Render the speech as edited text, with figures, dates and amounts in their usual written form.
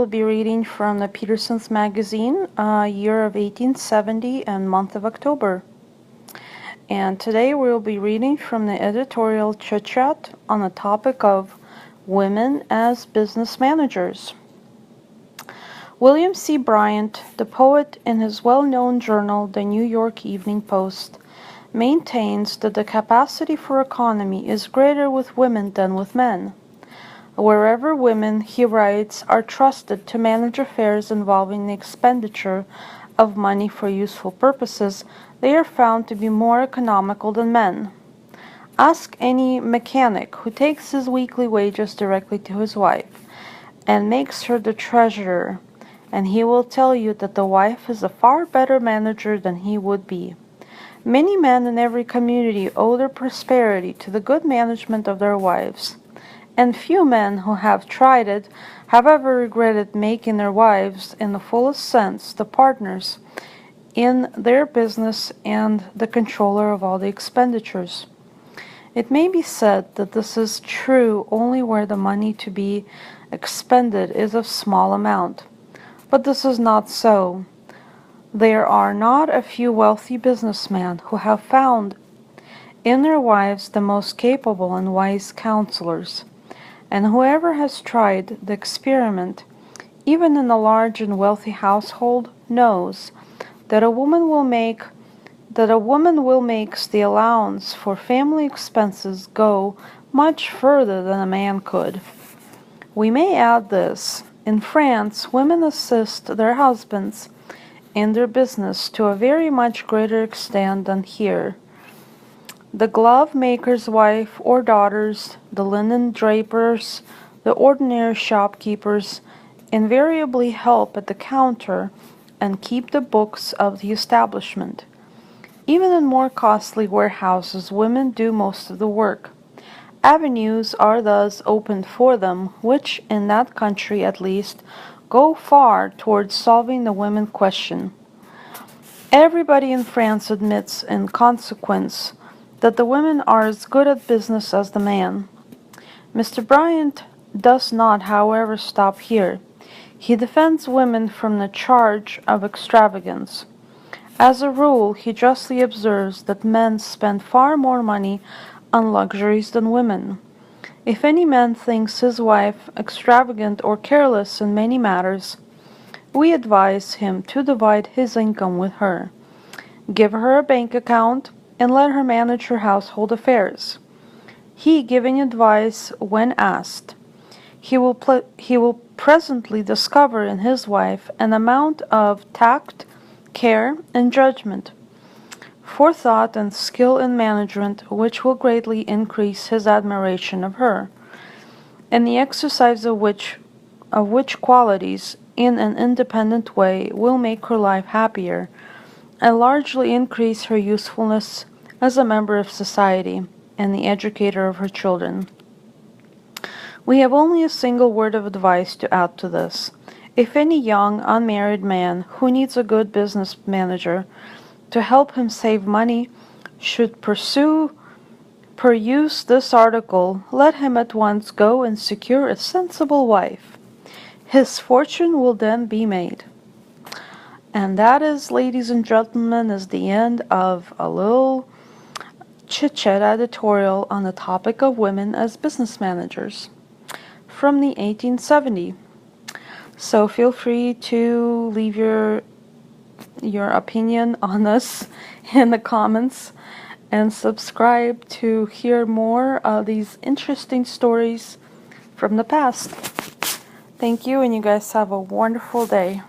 will be reading from the Peterson's magazine, year of 1870 and month of October. And today we will be reading from the editorial chit-chat on the topic of women as business managers. William C. Bryant, the poet, in his well-known journal, the New York Evening Post, maintains that the capacity for economy is greater with women than with men. Wherever women, he writes, are trusted to manage affairs involving the expenditure of money for useful purposes, they are found to be more economical than men. Ask any mechanic who takes his weekly wages directly to his wife and makes her the treasurer, and he will tell you that the wife is a far better manager than he would be. Many men in every community owe their prosperity to the good management of their wives, and few men who have tried it have ever regretted making their wives, in the fullest sense, the partners in their business and the controller of all the expenditures. It may be said that this is true only where the money to be expended is of small amount, but this is not so. There are not a few wealthy businessmen who have found in their wives the most capable and wise counselors, and whoever has tried the experiment, even in a large and wealthy household, knows that a woman will make the allowance for family expenses go much further than a man could. We may add this: in France, women assist their husbands in their business to a very much greater extent than here. The glove maker's wife or daughters, the linen drapers, the ordinary shopkeepers invariably help at the counter and keep the books of the establishment. Even in more costly warehouses, women do most of the work. Avenues are thus opened for them, which, in that country at least, go far towards solving the women question. Everybody in France admits, in consequence, that the women are as good at business as the man. Mr. Bryant does not, however, stop here. He defends women from the charge of extravagance. As a rule, he justly observes that men spend far more money on luxuries than women. If any man thinks his wife extravagant or careless in many matters, we advise him to divide his income with her. Give her a bank account and let her manage her household affairs. He giving advice when asked, he will presently discover in his wife an amount of tact, care, and judgment, forethought, and skill in management which will greatly increase his admiration of her, and the exercise of which qualities, in an independent way, will make her life happier, and largely increase her usefulness as a member of society and the educator of her children. We have only a single word of advice to add to this. If any young, unmarried man who needs a good business manager to help him save money should peruse this article, let him at once go and secure a sensible wife. His fortune will then be made. And that is, ladies and gentlemen, is the end of a little chit-chat editorial on the topic of women as business managers from the 1870s. So feel free to leave your opinion on this in the comments and subscribe to hear more of these interesting stories from the past. Thank you, and you guys have a wonderful day.